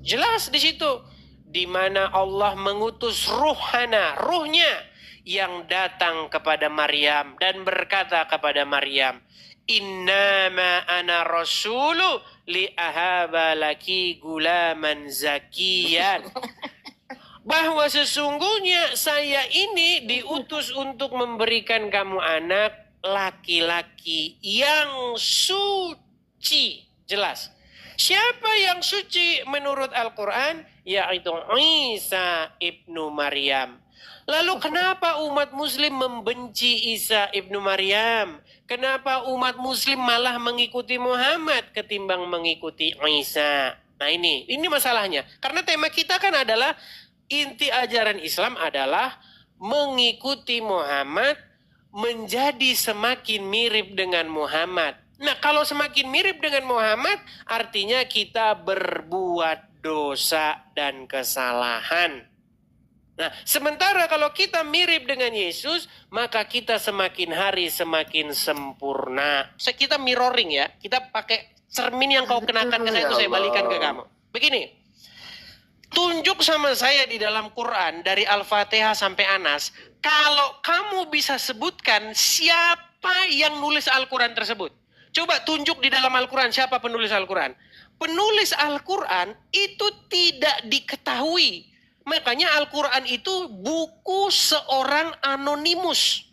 Jelas di situ. Di mana Allah mengutus ruhnya yang datang kepada Maryam dan berkata kepada Maryam, Innama ana rasulu li ahaba laki gulaman zakiyan. Bahwa sesungguhnya saya ini diutus untuk memberikan kamu anak laki-laki yang suci. Jelas. Siapa yang suci menurut Al-Quran? Yaitu Isa ibnu Maryam. Lalu kenapa umat muslim membenci Isa ibnu Maryam? Kenapa umat muslim malah mengikuti Muhammad ketimbang mengikuti Isa? Nah ini masalahnya. Karena tema kita kan adalah inti ajaran Islam adalah mengikuti Muhammad, menjadi semakin mirip dengan Muhammad. Nah, kalau semakin mirip dengan Muhammad, artinya kita berbuat dosa dan kesalahan. Nah, sementara kalau kita mirip dengan Yesus, maka kita semakin hari semakin sempurna. Kita mirroring ya, kita pakai cermin yang kau kenakan ke saya itu saya balikan ke kamu. Begini, tunjuk sama saya di dalam Quran dari Al-Fatihah sampai Anas, kalau kamu bisa sebutkan siapa yang nulis Al-Quran tersebut. Coba tunjuk di dalam Al-Quran siapa penulis Al-Quran. Penulis Al-Quran itu tidak diketahui. Makanya Al-Quran itu buku seorang anonimus.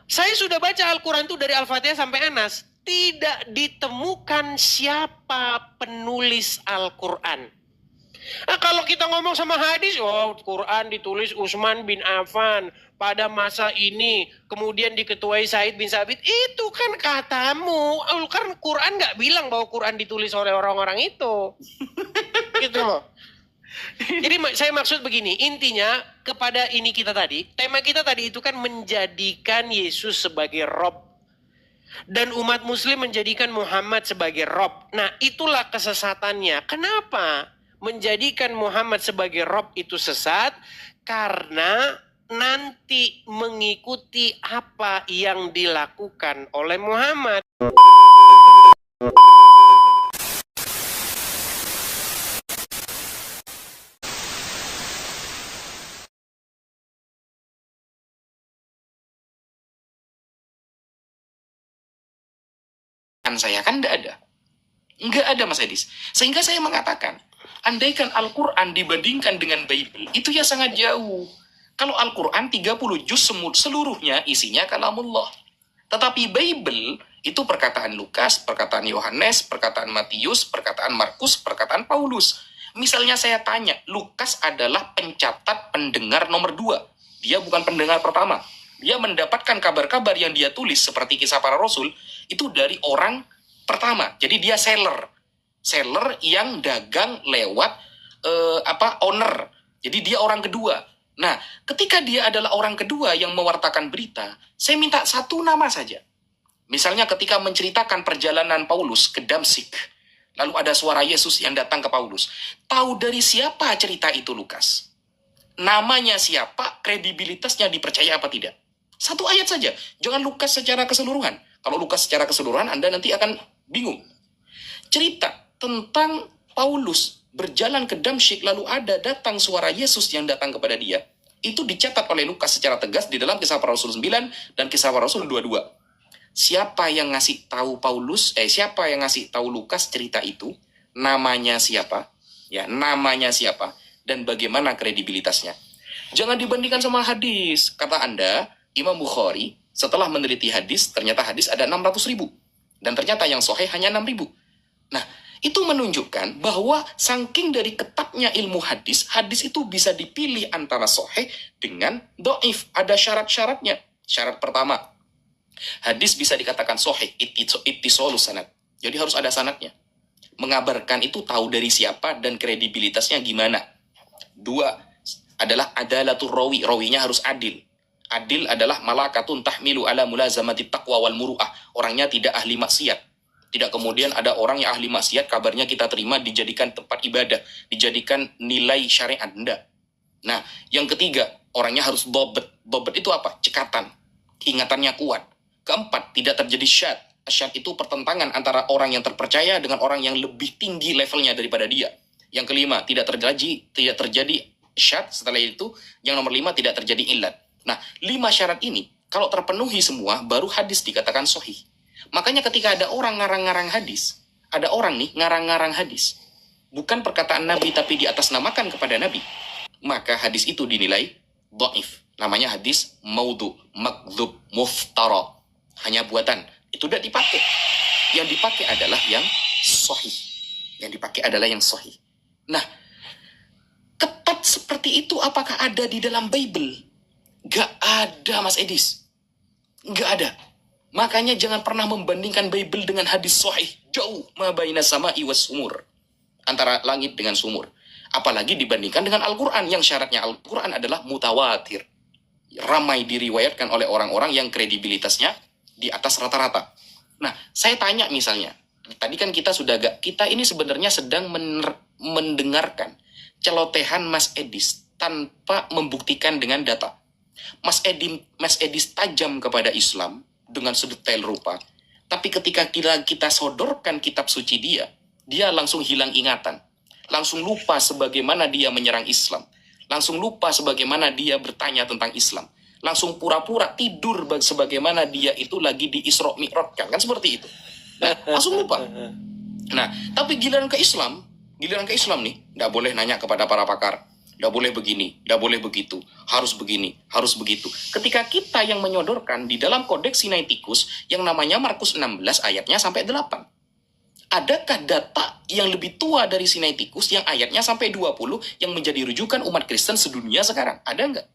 Saya sudah baca Al-Quran itu dari Al-Fatihah sampai Anas. Tidak ditemukan siapa penulis Al-Quran. Nah, kalau kita ngomong sama hadis, oh Quran ditulis Utsman bin Affan pada masa ini, kemudian diketuai Said bin Sabit, itu kan katamu. Kan Quran nggak bilang bahwa Quran ditulis oleh orang-orang itu. Gitu loh. Jadi saya maksud begini, intinya kepada ini kita tadi, tema kita tadi itu kan menjadikan Yesus sebagai Rob. Dan umat muslim menjadikan Muhammad sebagai Rob. Nah itulah kesesatannya. Kenapa menjadikan Muhammad sebagai Rob itu sesat? Karena nanti mengikuti apa yang dilakukan oleh Muhammad. Saya kan nggak ada Mas Edis. Sehingga saya mengatakan, andaikan Al-Quran dibandingkan dengan Bible, itu ya sangat jauh. Kalau Al-Quran 30 juz seluruhnya isinya kalamullah. Tetapi Bible itu perkataan Lukas, perkataan Yohanes, perkataan Matius, perkataan Markus, perkataan Paulus. Misalnya saya tanya, Lukas adalah pencatat pendengar nomor 2. Dia bukan pendengar pertama. Dia mendapatkan kabar-kabar yang dia tulis seperti kisah para rasul itu dari orang pertama. Jadi dia seller yang dagang lewat owner. Jadi dia orang kedua. Nah, ketika dia adalah orang kedua yang mewartakan berita, saya minta satu nama saja. Misalnya ketika menceritakan perjalanan Paulus ke Damsik, lalu ada suara Yesus yang datang ke Paulus. Tahu dari siapa cerita itu Lukas? Namanya siapa? Kredibilitasnya dipercaya apa tidak? Satu ayat saja. Jangan Lukas secara keseluruhan. Kalau Lukas secara keseluruhan, Anda nanti akan bingung. Cerita tentang Paulus berjalan ke Damsyik, lalu ada datang suara Yesus yang datang kepada dia. Itu dicatat oleh Lukas secara tegas di dalam Kisah Para Rasul 9 dan Kisah Para Rasul 22. Siapa yang ngasih tahu siapa yang ngasih tahu Lukas cerita itu? Namanya siapa? Ya, namanya siapa? Dan bagaimana kredibilitasnya? Jangan dibandingkan sama hadis. Kata Anda, Imam Bukhari setelah meneliti hadis, ternyata hadis ada 600.000. Dan ternyata yang sahih hanya 6.000. Nah, itu menunjukkan bahwa saking dari ketatnya ilmu hadis, hadis itu bisa dipilih antara sahih dengan dhaif. Ada syarat-syaratnya. Syarat pertama, hadis bisa dikatakan sahih, ittisalus sanad. Jadi harus ada sanadnya. Mengabarkan itu tahu dari siapa dan kredibilitasnya gimana. 2, adalah adalatul rawi. Rawinya harus adil. Adil adalah malakatun tahmilu ala mulazamati taqwa wal muru'ah. Orangnya tidak ahli maksiat. Tidak kemudian ada orang yang ahli maksiat, kabarnya kita terima dijadikan tempat ibadah, dijadikan nilai syariat. Enggak. Nah, yang ketiga, orangnya harus dobet. Dobet itu apa? Cekatan. Ingatannya kuat. Keempat, tidak terjadi syad. Syad itu pertentangan antara orang yang terpercaya dengan orang yang lebih tinggi levelnya daripada dia. Yang kelima, tidak terjadi syad. Setelah itu, yang nomor 5, tidak terjadi illat. Nah, 5 syarat ini, kalau terpenuhi semua, baru hadis dikatakan sahih. Makanya ketika ada orang ngarang-ngarang hadis, ada orang nih ngarang-ngarang hadis, bukan perkataan Nabi tapi diatasnamakan kepada Nabi, maka hadis itu dinilai dhaif. Namanya hadis maudhu, makdzub, muftara. Hanya buatan. Itu tidak dipakai. Yang dipakai adalah yang sahih. Yang dipakai adalah yang sahih. Nah, ketat seperti itu apakah ada di dalam Bible? Gak ada, Mas Edis. Gak ada. Makanya jangan pernah membandingkan Bible dengan hadis sahih. Jauh ma baina sama'i was sumur. Antara langit dengan sumur. Apalagi dibandingkan dengan Al-Quran. Yang syaratnya Al-Quran adalah mutawatir. Ramai diriwayatkan oleh orang-orang yang kredibilitasnya di atas rata-rata. Nah, saya tanya misalnya. Tadi kan kita ini sebenarnya sedang mendengarkan celotehan Mas Edis tanpa membuktikan dengan data. Mas Edis tajam kepada Islam dengan sedetail rupa. Tapi ketika kita sodorkan kitab suci dia langsung hilang ingatan. Langsung lupa sebagaimana dia menyerang Islam. Langsung lupa sebagaimana dia bertanya tentang Islam. Langsung pura-pura tidur sebagaimana dia itu lagi di Isra Mi'raj. Kan seperti itu. Nah, langsung lupa. Nah, tapi giliran ke Islam nih, nggak boleh nanya kepada para pakar. Nggak boleh begini, nggak boleh begitu. Harus begini, harus begitu. Ketika kita yang menyodorkan di dalam Kodeks Sinaiticus yang namanya Markus 16 ayatnya sampai 8. Adakah data yang lebih tua dari Sinaiticus yang ayatnya sampai 20 yang menjadi rujukan umat Kristen sedunia sekarang? Ada nggak?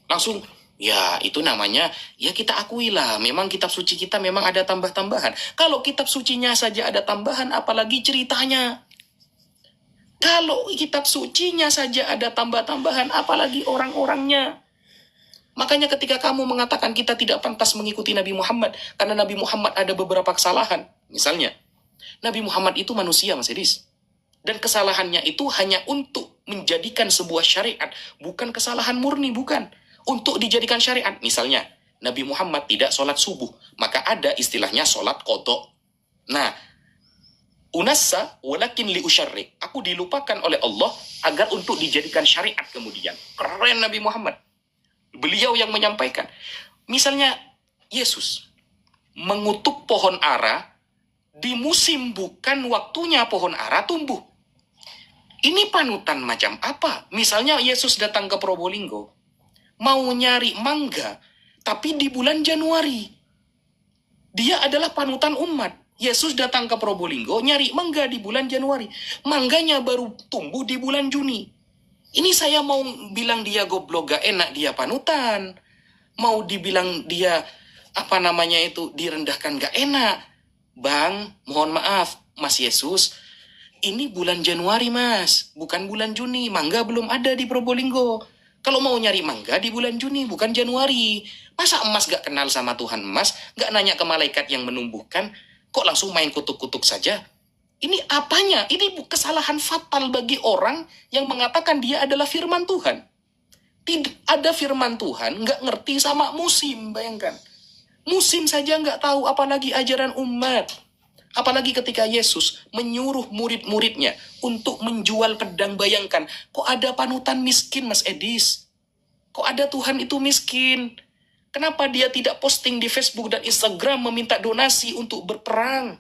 Langsung, ya itu namanya, ya kita akui lah, memang kitab suci kita memang ada tambah-tambahan. Kalau kitab sucinya saja ada tambahan, apalagi ceritanya. Kalau kitab sucinya saja ada tambah-tambahan, apalagi orang-orangnya. Makanya ketika kamu mengatakan kita tidak pantas mengikuti Nabi Muhammad, karena Nabi Muhammad ada beberapa kesalahan. Misalnya, Nabi Muhammad itu manusia, Mas Edis. Dan kesalahannya itu hanya untuk menjadikan sebuah syariat. Bukan kesalahan murni, bukan. Untuk dijadikan syariat. Misalnya, Nabi Muhammad tidak sholat subuh. Maka ada istilahnya sholat qadha. Nah, unassa walakin li usyarri. Aku dilupakan oleh Allah agar untuk dijadikan syariat kemudian. Keren Nabi Muhammad. Beliau yang menyampaikan. Misalnya, Yesus mengutuk pohon ara di musim bukan waktunya pohon ara tumbuh. Ini panutan macam apa? Misalnya Yesus datang ke Probolinggo, mau nyari mangga, tapi di bulan Januari. Dia adalah panutan umat. Yesus datang ke Probolinggo, nyari mangga di bulan Januari. Mangganya baru tumbuh di bulan Juni. Ini saya mau bilang dia goblok, gak enak, dia panutan. Mau dibilang dia, direndahkan, gak enak. Bang, mohon maaf, Mas Yesus, ini bulan Januari, Mas, bukan bulan Juni. Mangga belum ada di Probolinggo. Kalau mau nyari mangga di bulan Juni, bukan Januari. Masa emas gak kenal sama Tuhan emas, gak nanya ke malaikat yang menumbuhkan, kok langsung main kutuk-kutuk saja? Ini apanya? Ini kesalahan fatal bagi orang yang mengatakan dia adalah firman Tuhan. Tidak ada firman Tuhan, gak ngerti sama musim, bayangkan. Musim saja nggak tahu, apalagi ajaran umat. Apalagi ketika Yesus menyuruh murid-muridnya untuk menjual pedang. Bayangkan, kok ada panutan miskin, Mas Edis? Kok ada Tuhan itu miskin? Kenapa dia tidak posting di Facebook dan Instagram meminta donasi untuk berperang?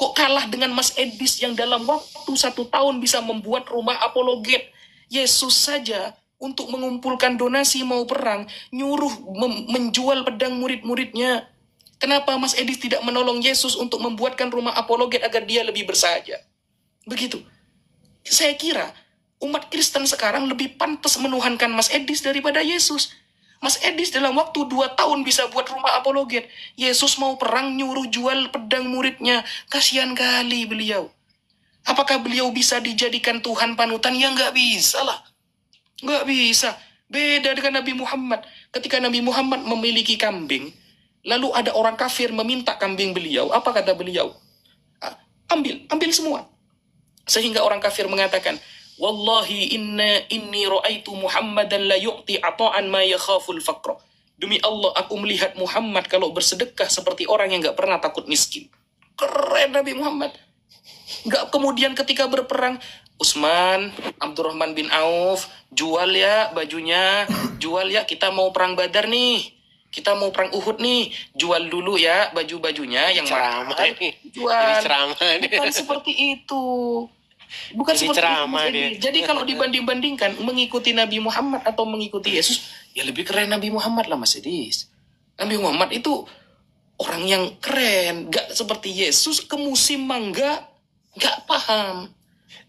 Kok kalah dengan Mas Edis yang dalam waktu 1 tahun bisa membuat rumah apologet? Yesus saja untuk mengumpulkan donasi mau perang, nyuruh menjual pedang murid-muridnya. Kenapa Mas Edis tidak menolong Yesus untuk membuatkan rumah apologet agar dia lebih bersahaja? Begitu. Saya kira umat Kristen sekarang lebih pantas menuhankan Mas Edis daripada Yesus. Mas Edis dalam waktu 2 tahun bisa buat rumah apologet. Yesus mau perang nyuruh jual pedang muridnya. Kasihan kali beliau. Apakah beliau bisa dijadikan Tuhan panutan? Ya nggak bisa lah. Nggak bisa. Beda dengan Nabi Muhammad. Ketika Nabi Muhammad memiliki kambing, lalu ada orang kafir meminta kambing beliau, apa kata beliau? Ambil semua. Sehingga orang kafir mengatakan, Wallahi inni ra'aitu Muhammadan la yu'ti ata'an ma yakhaful faqra. Demi Allah, aku melihat Muhammad kalau bersedekah seperti orang yang nggak pernah takut miskin. Keren Nabi Muhammad. Nggak kemudian ketika berperang, Utsman, Abdurrahman bin Auf, jual ya bajunya, jual ya, kita mau perang Badar nih. Kita mau perang Uhud nih, jual dulu ya baju-bajunya yang Ceramah mahal. nih. Jual. Jadi ceramah dia. Bukan seperti itu. Bukan Jadi seperti itu, ceramah Mas Edi. dia. Jadi kalau dibanding-bandingkan mengikuti Nabi Muhammad atau mengikuti Yesus, ya lebih keren Nabi Muhammad lah Mas Edi. Nabi Muhammad itu orang yang keren, gak seperti Yesus ke musim mangga, gak paham.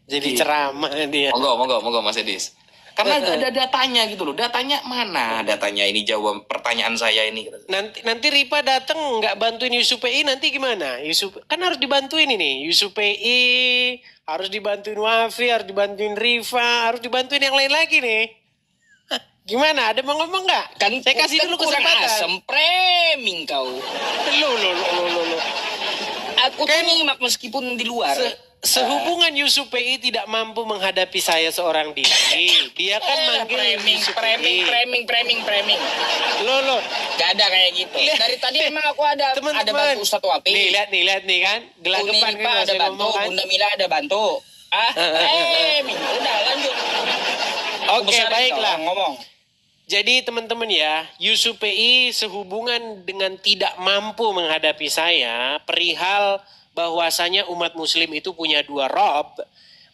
Jadi Iya. ceramah dia. Monggo Mas Edis. Karena gak ada datanya gitu loh. Datanya mana? Datanya ini jawab pertanyaan saya ini. Nanti Ripa datang nggak bantuin Yusuf PI nanti gimana? Yusuf kan harus dibantuin ini. Yusuf PI harus dibantuin Wafi, harus dibantuin Rifa, harus dibantuin yang lain lagi nih. Hah, gimana? Ada mau ngomong nggak? Kan Saya kasih dulu kurang kesempatan. asem, preming kau. Lo. Aku tuh nyimak meskipun di luar. Sehubungan Yusuf PI tidak mampu menghadapi saya seorang diri, dia kan manggil Yusuf PI. Preming. Lo. Gak ada kayak gitu. Lihat. Dari tadi emang aku ada Teman-teman. bantu Ustadz Wapi. Nih lihat nih kan. Gelagapan Uni kan Ripa ada saya bantu, ngomong kan. Bunda Mila ada bantu. Preming. Udah lanjut. Oke, Besarin baiklah. kau, ngomong. Jadi teman-teman ya, Yusuf PI sehubungan dengan tidak mampu menghadapi saya, perihal bahwasanya umat muslim itu punya dua rob,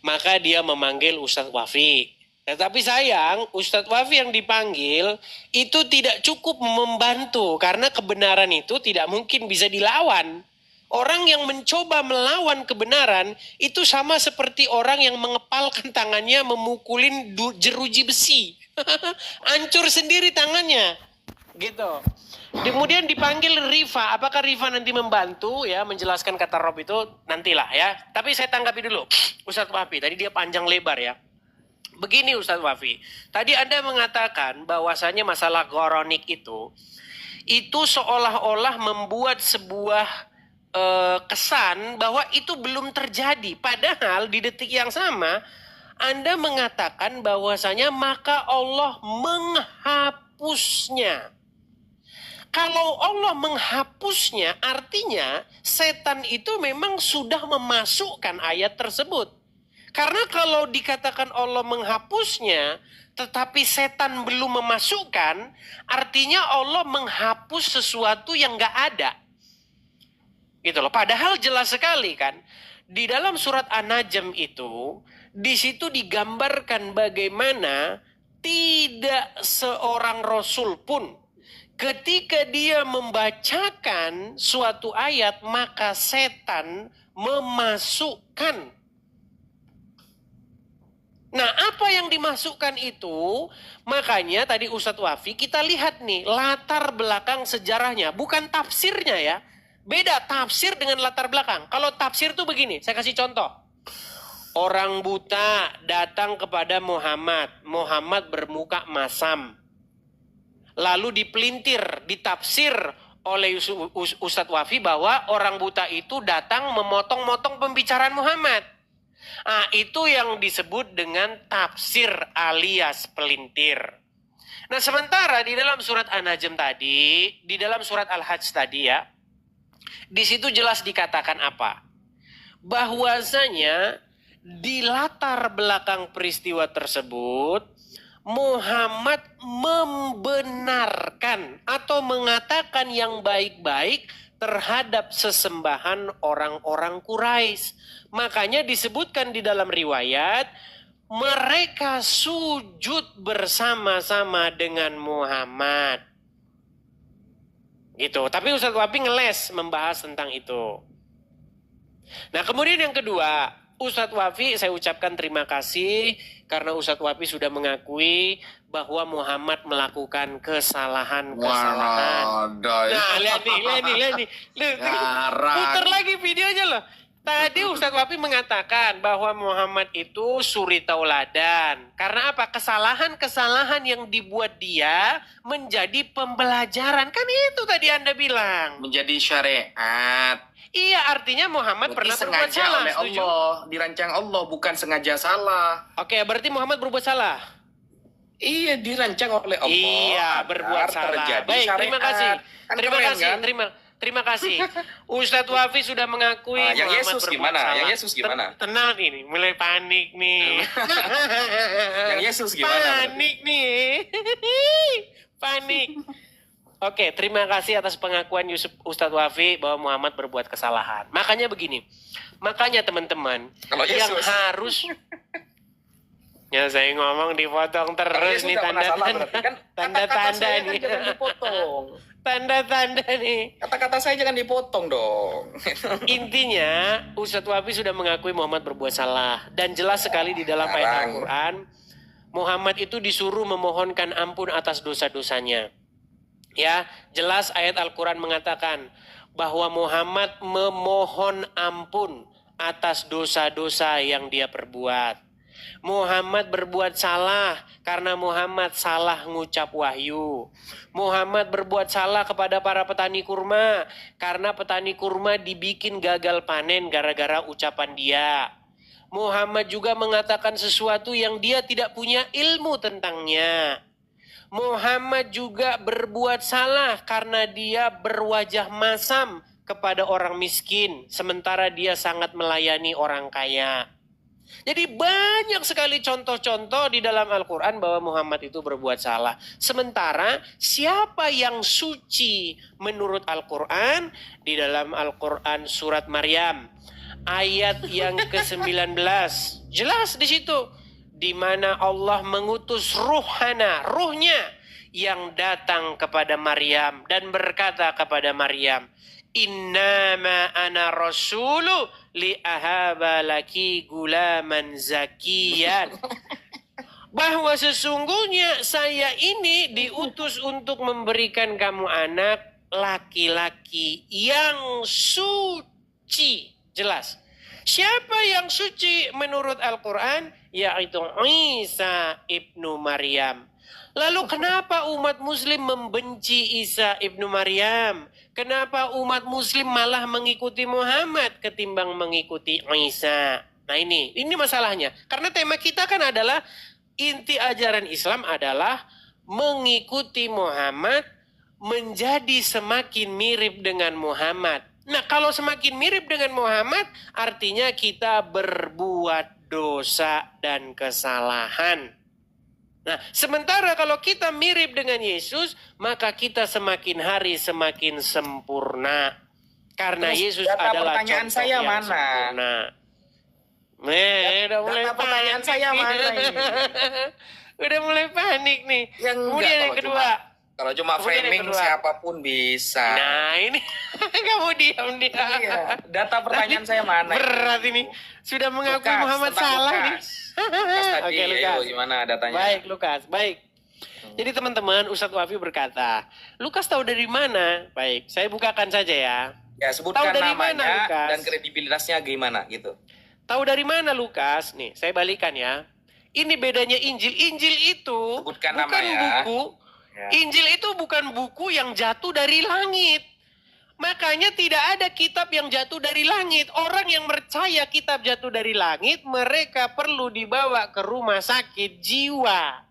maka dia memanggil Ustadz Wafi. Tetapi sayang, Ustadz Wafi yang dipanggil itu tidak cukup membantu karena kebenaran itu tidak mungkin bisa dilawan. Orang yang mencoba melawan kebenaran itu sama seperti orang yang mengepalkan tangannya memukulin jeruji besi. Hancur sendiri tangannya. Gitu. Kemudian dipanggil Rifa. Apakah Rifa nanti membantu ya menjelaskan kata Rob itu? Nantilah ya. Tapi saya tanggapi dulu. Ustadz Wafi, tadi dia panjang lebar ya. Begini Ustadz Wafi. Tadi Anda mengatakan bahwasanya masalah goronik itu seolah-olah membuat sebuah kesan bahwa itu belum terjadi. Padahal di detik yang sama Anda mengatakan bahwasanya maka Allah menghapusnya. Kalau Allah menghapusnya artinya setan itu memang sudah memasukkan ayat tersebut. Karena kalau dikatakan Allah menghapusnya tetapi setan belum memasukkan, artinya Allah menghapus sesuatu yang gak ada. Gitu loh. Padahal jelas sekali kan di dalam surat An-Najm itu di situ digambarkan bagaimana tidak seorang rasul pun ketika dia membacakan suatu ayat maka setan memasukkan. Nah, apa yang dimasukkan itu? Makanya tadi Ustadz Wafi kita lihat nih latar belakang sejarahnya, bukan tafsirnya ya. Beda tafsir dengan latar belakang. Kalau tafsir tuh begini, saya kasih contoh. Orang buta datang kepada Muhammad. Muhammad bermuka masam. Lalu dipelintir, ditafsir oleh Ustadz Wafi bahwa orang buta itu datang memotong-motong pembicaraan Muhammad. Nah, itu yang disebut dengan tafsir alias pelintir. Nah, sementara di dalam surat An-Najm tadi, di dalam surat Al-Hajj tadi ya, di situ jelas dikatakan apa? Bahwasanya di latar belakang peristiwa tersebut Muhammad membenarkan atau mengatakan yang baik-baik terhadap sesembahan orang-orang Quraisy. Makanya disebutkan di dalam riwayat mereka sujud bersama-sama dengan Muhammad. Gitu. Tapi Ustadz Wafi ngeles membahas tentang itu. Nah, kemudian yang kedua, Ustadz Wafi saya ucapkan terima kasih karena Ustadz Wafi sudah mengakui bahwa Muhammad melakukan kesalahan-kesalahan. Nah, lihat nih. Putar lagi videonya loh. Tadi Ustadz Wafi mengatakan bahwa Muhammad itu suri tauladan. Karena apa? Kesalahan-kesalahan yang dibuat dia menjadi pembelajaran. Kan itu tadi Anda bilang. Menjadi syariat. Iya, artinya Muhammad pernah berbuat sengaja salah. oleh Setuju? Allah, dirancang Allah, bukan sengaja salah. Oke, berarti Muhammad berbuat salah. Iya, dirancang oleh Allah. Iya, agar berbuat salah. terjadi Baik, terima syariat. kasih. Kan Terima keren, kasih. kan? terima kasih. Ustadz Wafi sudah mengakui Yang Muhammad Yesus berbuat gimana? salah. Yang Yesus gimana? Tenang ini, mulai panik nih. Yang Yesus gimana? Panik nih. Panik. Oke, terima kasih atas pengakuan Ustadz Wafi bahwa Muhammad berbuat kesalahan. Makanya begini. Makanya teman-teman, Kalau yang Yesus harus ya saya ngomong dipotong Kalau terus Yesus nih nggak pernah salah, berarti kan tanda-tanda kata-kata saya nih. kan jangan dipotong. Tanda-tanda nih. Kata-kata saya jangan dipotong dong. Intinya, Ustadz Wafi sudah mengakui Muhammad berbuat salah. Dan jelas sekali di dalam ayat Sekarang. Al-Quran, Muhammad itu disuruh memohonkan ampun atas dosa-dosanya. Ya, jelas ayat Al-Quran mengatakan bahwa Muhammad memohon ampun atas dosa-dosa yang dia perbuat. Muhammad berbuat salah karena Muhammad salah ngucap wahyu. Muhammad berbuat salah kepada para petani kurma karena petani kurma dibikin gagal panen gara-gara ucapan dia. Muhammad juga mengatakan sesuatu yang dia tidak punya ilmu tentangnya. Muhammad juga berbuat salah karena dia berwajah masam kepada orang miskin, sementara dia sangat melayani orang kaya. Jadi banyak sekali contoh-contoh di dalam Al-Quran bahwa Muhammad itu berbuat salah. Sementara siapa yang suci menurut Al-Quran? Di dalam Al-Quran surat Maryam ayat yang ke-19. Jelas di situ. Di mana Allah mengutus ruhnya yang datang kepada Maryam dan berkata kepada Maryam, Innama ana rasulu li ahaba laki gulaman zakiyan. Bahwa sesungguhnya saya ini diutus untuk memberikan kamu anak laki-laki yang suci. Jelas. Siapa yang suci menurut Al-Quran? Yaitu Isa ibnu Maryam. Lalu kenapa umat muslim membenci Isa ibnu Maryam? Kenapa umat muslim malah mengikuti Muhammad ketimbang mengikuti Isa? Nah ini masalahnya. Karena tema kita kan adalah inti ajaran Islam adalah mengikuti Muhammad menjadi semakin mirip dengan Muhammad. Nah kalau semakin mirip dengan Muhammad artinya kita berbuat dosa dan kesalahan. Nah sementara kalau kita mirip dengan Yesus maka kita semakin hari semakin sempurna. Karena Terus Yesus data adalah pertanyaan contoh saya yang mana? sempurna. Udah mulai Data pertanyaan panik saya nih. mana ini? Udah mulai panik nih. Yang enggak, Kemudian yang kalau kedua. Kalau cuma Kemudian yang framing kedua. siapapun bisa. Nah ini kamu diam dia. Iya. Data pertanyaan saya mana? Berat ini. Sudah mengakui Lukas, Muhammad tentang salah nih. Lukas. Lukas tadi, Oke, ayo, Lukas. gimana datanya? Baik Lukas, baik. Jadi teman-teman Ustadz Wafi berkata, Lukas tahu dari mana? Baik, saya bukakan saja ya. Ya sebutkan Tahu dari namanya mana, Lukas? dan kredibilitasnya gimana gitu. Tahu dari mana Lukas? Nih, saya balikan ya. Ini bedanya Injil. Injil itu Sebutkan bukan nama ya. buku. Ya. Injil itu bukan buku yang jatuh dari langit. Makanya tidak ada kitab yang jatuh dari langit. Orang yang percaya kitab jatuh dari langit, mereka perlu dibawa ke rumah sakit jiwa.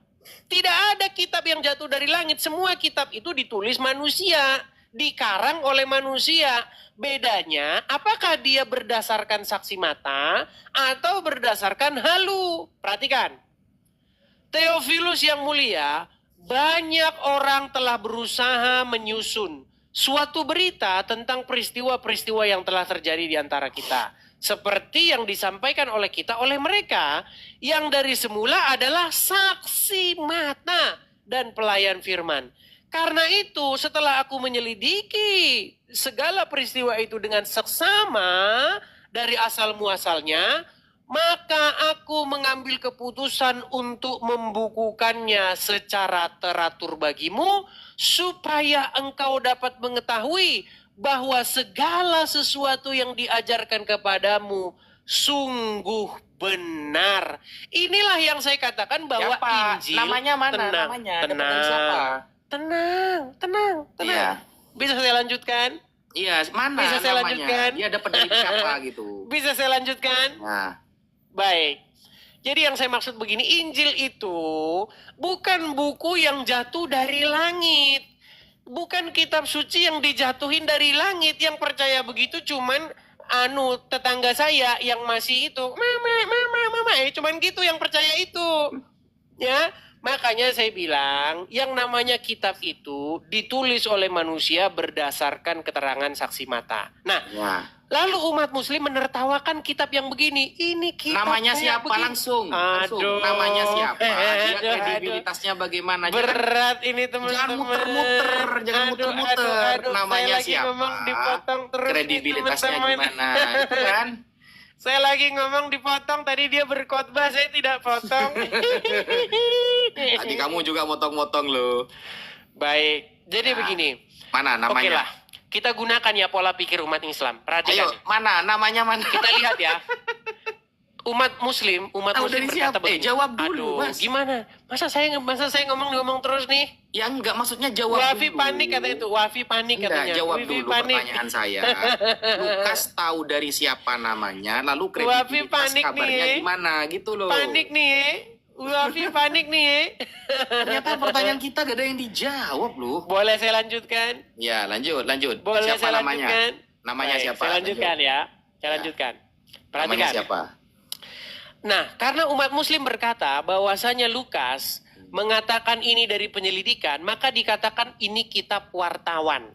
Tidak ada kitab yang jatuh dari langit. Semua kitab itu ditulis manusia, dikarang oleh manusia. Bedanya, apakah dia berdasarkan saksi mata atau berdasarkan halu? Perhatikan. Theophilus yang mulia, banyak orang telah berusaha menyusun suatu berita tentang peristiwa-peristiwa yang telah terjadi di antara kita. Seperti yang disampaikan oleh kita oleh mereka yang dari semula adalah saksi mata dan pelayan firman. Karena itu setelah aku menyelidiki segala peristiwa itu dengan seksama dari asal muasalnya, maka aku mengambil keputusan untuk membukukannya secara teratur bagimu, supaya engkau dapat mengetahui bahwa segala sesuatu yang diajarkan kepadamu sungguh benar. Inilah yang saya katakan bahwa Siapa? Injil. Namanya mana? Tenang, Namanya. tenang, Dapetin siapa? tenang. Iya. Bisa saya lanjutkan? Iya, mana Bisa saya namanya? lanjutkan? Dia dapat dari siapa gitu. Bisa saya lanjutkan? Nah, Baik. Jadi yang saya maksud begini, Injil itu bukan buku yang jatuh dari langit. bukan kitab suci yang dijatuhin dari langit. Yang percaya begitu cuman tetangga saya yang masih itu mama cuman gitu yang percaya itu. Ya, makanya saya bilang yang namanya kitab itu ditulis oleh manusia berdasarkan keterangan saksi mata. Nah, Ya. lalu umat muslim menertawakan kitab yang begini. Ini kitab Namanya kayak siapa begini. langsung? Aduh. Namanya siapa? Dia Aduh, kredibilitasnya bagaimana? Berat ini Jangan teman-teman. muter-muter, jangan muter-muter. Namanya Saya lagi siapa? ngomong dipotong terus nih, Kredibilitasnya teman-teman. gimana? Itu kan? Saya lagi ngomong dipotong, tadi dia berkhotbah, saya tidak potong. Tadi kamu juga motong-motong loh. Baik, jadi Ya. begini. Mana Oke namanya? lah, kita gunakan ya pola pikir umat Islam. Perhatikan. Ayo, mana? Namanya mana? Kita lihat ya. Umat Muslim Tahu dari berkata siapa? begini. Jawab dulu, Aduh, Mas. gimana? Masa saya ngomong terus nih? Ya enggak, maksudnya jawab Wafi dulu. panik kata itu. Wafi panik Enggak, katanya. jawab Wafi dulu panik. pertanyaan saya. Lukas tahu dari siapa namanya, lalu Wafi kredibilitas panik kabarnya nih. gimana gitu loh. Panik nih. Wafi panik nih. Ternyata pertanyaan kita gak ada yang dijawab loh. Boleh saya lanjutkan? Ya, lanjut. Boleh Siapa saya namanya? lanjutkan? Namanya Baik, siapa? Saya lanjutkan Lanjut. ya. Saya Ya. lanjutkan. Namanya Perhatikan. siapa? Nah, karena umat muslim berkata bahwasanya Lukas mengatakan ini dari penyelidikan, maka dikatakan ini kitab wartawan.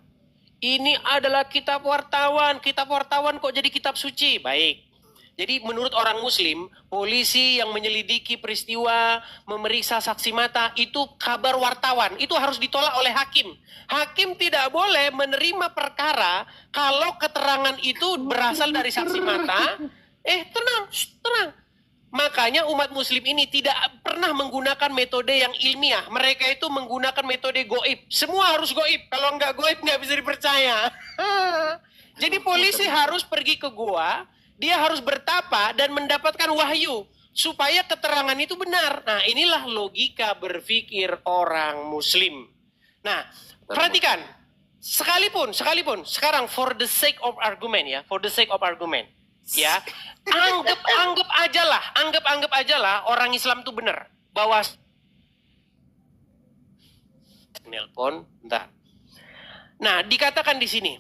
Ini adalah kitab wartawan. Kitab wartawan kok jadi kitab suci? Baik. Jadi menurut orang muslim, polisi yang menyelidiki peristiwa, memeriksa saksi mata, itu kabar wartawan. Itu harus ditolak oleh hakim. Hakim tidak boleh menerima perkara kalau keterangan itu berasal dari saksi mata. Tenang. Makanya umat muslim ini tidak pernah menggunakan metode yang ilmiah. Mereka itu menggunakan metode goib. Semua harus goib. Kalau nggak goib nggak bisa dipercaya. Jadi polisi harus pergi ke gua, dia harus bertapa dan mendapatkan wahyu supaya keterangan itu benar. Nah, inilah logika berpikir orang muslim. Nah, perhatikan. Sekalipun sekarang for the sake of argument ya, anggap aja lah orang Islam itu benar bahwa nelpon bentar. Nah, dikatakan di sini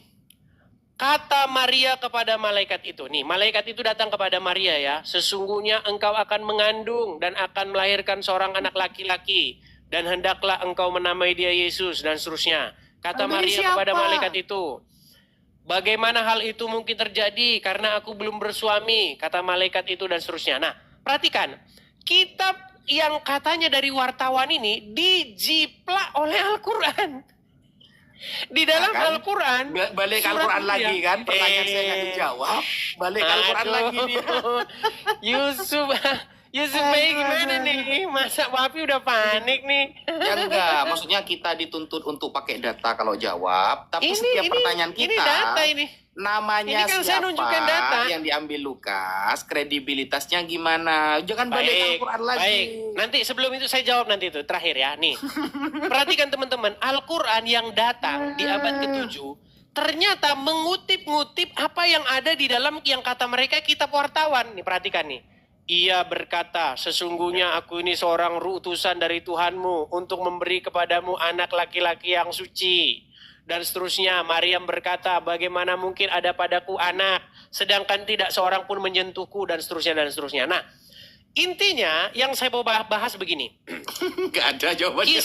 kata Maria kepada malaikat itu. Nih, malaikat itu datang kepada Maria ya. Sesungguhnya engkau akan mengandung dan akan melahirkan seorang anak laki-laki. Dan hendaklah engkau menamai dia Yesus dan seterusnya. Kata Maria kepada malaikat itu. Bagaimana hal itu mungkin terjadi karena aku belum bersuami. Kata malaikat itu dan seterusnya. Nah, perhatikan. Kitab yang katanya dari wartawan ini dijiplak oleh Al-Quran. Di dalam Nah, kan? Al-Quran Balik surat Al-Quran Mulia. lagi kan? Pertanyaan saya nggak dijawab. Balik Al-Quran Aduh. lagi dia. Yusuf Bey gimana nih? Masa Wafi udah panik nih? Ya enggak, maksudnya kita dituntut untuk pakai data kalau jawab. Tapi setiap pertanyaan kita, ini data ini. namanya Ini kan saya siapa nunjukkan data. yang diambil Lukas, kredibilitasnya gimana? Jangan balik Al-Quran lagi. Baik, nanti sebelum itu saya jawab nanti itu terakhir ya. Nih, perhatikan teman-teman, Al-Quran yang datang di abad ke-7 ternyata mengutip-ngutip apa yang ada di dalam yang kata mereka kitab wartawan. Nih perhatikan nih. Ia berkata, sesungguhnya aku ini seorang utusan dari Tuhanmu untuk memberi kepadamu anak laki-laki yang suci. Dan seterusnya, Maryam berkata, bagaimana mungkin ada padaku anak, sedangkan tidak seorang pun menyentuhku, dan seterusnya. Nah, intinya yang saya mau bahas begini. Gak ada jawabannya.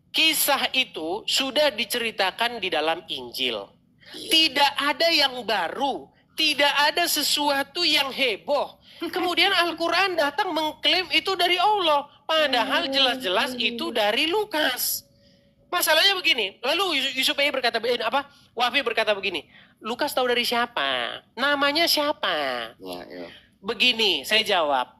Kisah itu sudah diceritakan di dalam Injil. Tidak ada yang baru. Tidak ada sesuatu yang heboh. Kemudian Al-Quran datang mengklaim itu dari Allah. Padahal jelas-jelas itu dari Lukas. Masalahnya begini. Lalu Yusuf Bey berkata, Wafi berkata begini. Lukas tahu dari siapa? Namanya siapa? Ya. Begini, saya jawab.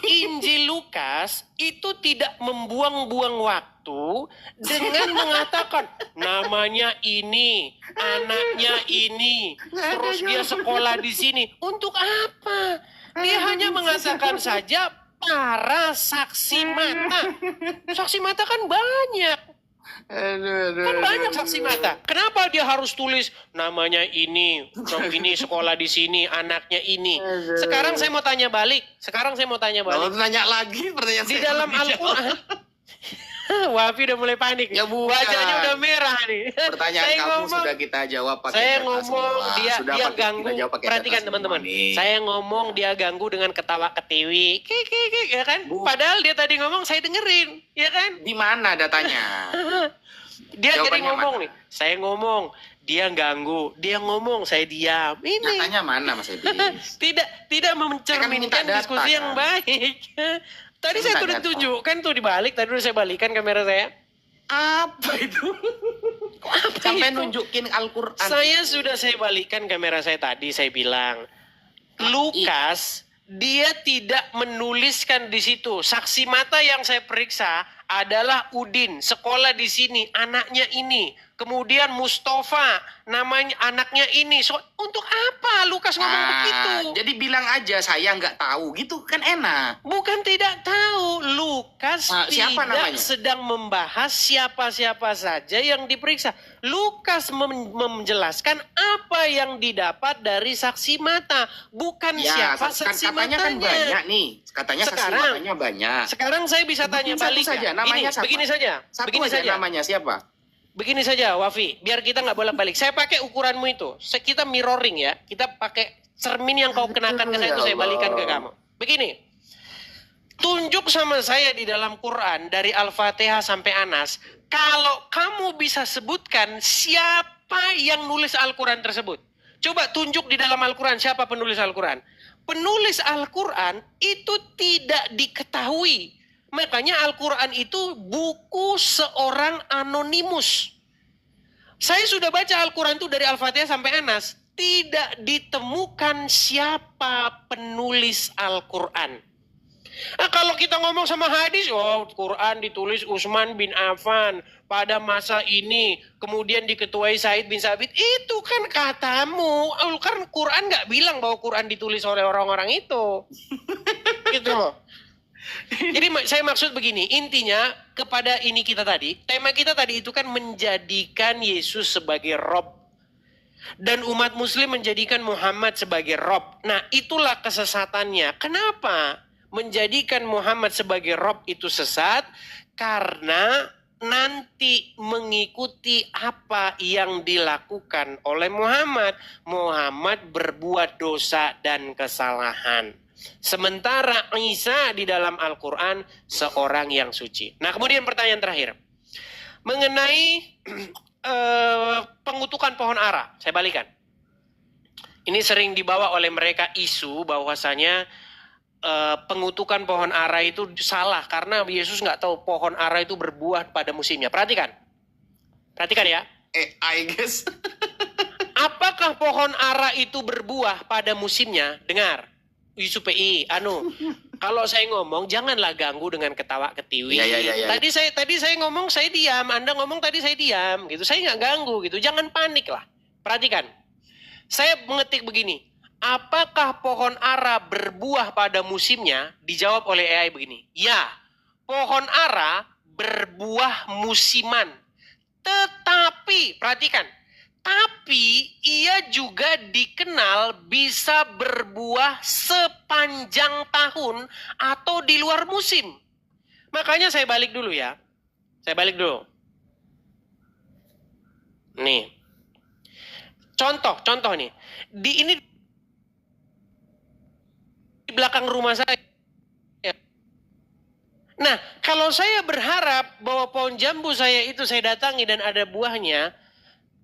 Injil Lukas itu tidak membuang-buang waktu dengan mengatakan namanya ini, anaknya ini, terus dia sekolah di sini. Untuk apa? Dia hanya mengatakan saja para saksi mata. Saksi mata kan banyak. Kan banyak saksi mata. Kenapa dia harus tulis namanya ini sekolah di sini, anaknya ini. Sekarang saya mau tanya balik. Kalau nanya lagi pertanyaan Di saya dalam belum dijawab. Al-Quran. Wafi udah mulai panik. Ya, bukan. Wajahnya udah merah nih. Pertanyaan Saya kamu ngomong, sudah kita jawab pakai saya data ngomong semua. dia Sudah dia pakai- ganggu. kita jawab pakai Perhatikan data semua teman-teman. nih. Saya ngomong dia ganggu dengan ketawa ketiwi. Kik, ya kan? Bu. Padahal dia tadi ngomong saya dengerin, ya kan? Di mana datanya? Dia jadi Jawabannya ngomong mana? nih. Saya ngomong, dia ganggu. Dia ngomong, saya diam. Ini Datanya mana Mas Edis? tidak mencerminkan minta data, diskusi yang kan? baik. Tadi Saya saya minta tuh data. tunjukkan tuh dibalik. Tadi udah saya balikan kamera saya. Apa itu? Apa Sampai itu? nunjukin Al-Quran. Saya balikan kamera saya tadi. Saya bilang, Lukas dia tidak menuliskan di situ. Saksi mata yang saya periksa adalah Udin, sekolah di sini, anaknya ini. Kemudian Mustafa, namanya anaknya ini. So, untuk apa Lukas ngomong begitu? Jadi bilang aja saya nggak tahu gitu kan enak. Bukan tidak tahu, Lukas Siapa tidak namanya? sedang membahas siapa-siapa saja yang diperiksa. Lukas menjelaskan apa yang didapat dari saksi mata, bukan Ya, siapa saksi katanya matanya. kan banyak nih. Katanya saksi Sekarang- matanya banyak. Sekarang saya bisa tanya Sebutin satu balik saja, ya? namanya Gini, siapa? begini saja, Satu begini aja saja. namanya siapa? Begini saja, Wafi, biar kita nggak bolak-balik. Saya pakai ukuranmu itu. Kita mirroring ya. Kita pakai cermin yang kau kenakan ke saya itu Ya saya balikan ke Allah. kamu. Begini. Tunjuk sama saya di dalam Quran dari Al-Fatihah sampai Anas. Kalau kamu bisa sebutkan siapa yang nulis Al-Quran tersebut. Coba tunjuk di dalam Al-Quran siapa penulis Al-Quran. Penulis Al-Quran itu tidak diketahui. Makanya Al-Quran itu buku seorang anonimus. Saya sudah baca Al-Quran itu dari Al-Fatihah sampai Anas. Tidak ditemukan siapa penulis Al-Quran. Nah, kalau kita ngomong sama hadis, oh Quran ditulis Utsman bin Affan pada masa ini, kemudian diketuai Said bin Sabit, itu kan katamu. Kan Quran nggak bilang bahwa Quran ditulis oleh orang-orang itu. Gitu loh. Jadi saya maksud begini, intinya kepada ini kita tadi, tema kita tadi itu kan menjadikan Yesus sebagai Rob. Dan umat muslim menjadikan Muhammad sebagai Rob. Nah itulah kesesatannya. Kenapa menjadikan Muhammad sebagai Rob itu sesat? Karena nanti mengikuti apa yang dilakukan oleh Muhammad. Muhammad berbuat dosa dan kesalahan. Sementara Isa di dalam Al-Quran seorang yang suci. Nah kemudian pertanyaan terakhir. Mengenai pengutukan pohon ara. Saya balikan. Ini sering dibawa oleh mereka isu bahwasanya pengutukan pohon ara itu salah. Karena Yesus nggak tahu pohon ara itu berbuah pada musimnya. Perhatikan. Perhatikan ya. I guess. Apakah pohon ara itu berbuah pada musimnya? Dengar. Isu PI, kalau saya ngomong janganlah ganggu dengan ketawa ketiwi. Ya. Tadi saya ngomong saya diam, Anda ngomong tadi saya diam, gitu. Saya nggak ganggu, gitu. Jangan panik lah. Perhatikan, saya mengetik begini. Apakah pohon ara berbuah pada musimnya? Dijawab oleh AI begini. Ya, pohon ara berbuah musiman. Tetapi, perhatikan. Tapi ia juga dikenal bisa berbuah sepanjang tahun atau di luar musim. Makanya saya balik dulu ya. Saya balik dulu. Nih. Contoh nih. Ini di belakang rumah saya. Nah, kalau saya berharap bahwa pohon jambu saya itu saya datangi dan ada buahnya,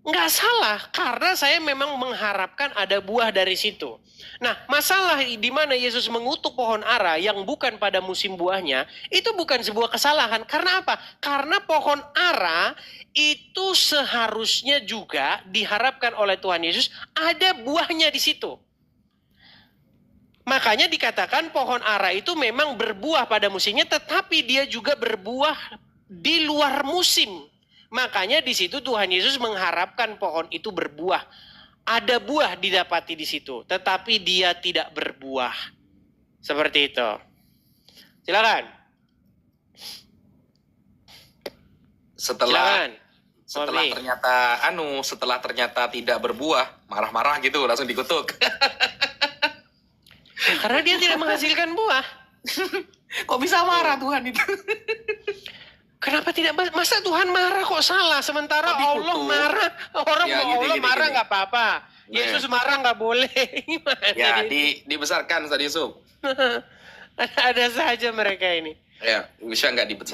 nggak salah, karena saya memang mengharapkan ada buah dari situ. Nah, masalah di mana Yesus mengutuk pohon ara yang bukan pada musim buahnya, itu bukan sebuah kesalahan. Karena apa? Karena pohon ara itu seharusnya juga diharapkan oleh Tuhan Yesus ada buahnya di situ. Makanya dikatakan pohon ara itu memang berbuah pada musimnya, tetapi dia juga berbuah di luar musim. Makanya di situ Tuhan Yesus mengharapkan pohon itu berbuah. Ada buah didapati di situ, tetapi dia tidak berbuah. Seperti itu. Silakan. Setelah Silakan. setelah ternyata tidak berbuah, marah-marah gitu, langsung dikutuk. Karena dia tidak menghasilkan buah. Kok bisa marah Tuhan itu? Kenapa tidak? Masa Tuhan marah kok salah? Sementara Tapi Allah Kutu, marah. Orang ya, mau Allah gini, marah gini. nggak apa-apa. Nah. Yesus marah nggak boleh. Gimana Ya, ini? dibesarkan Ustaz Yusuf. Ada saja mereka ini. Ya, bisa nggak dibesarkan?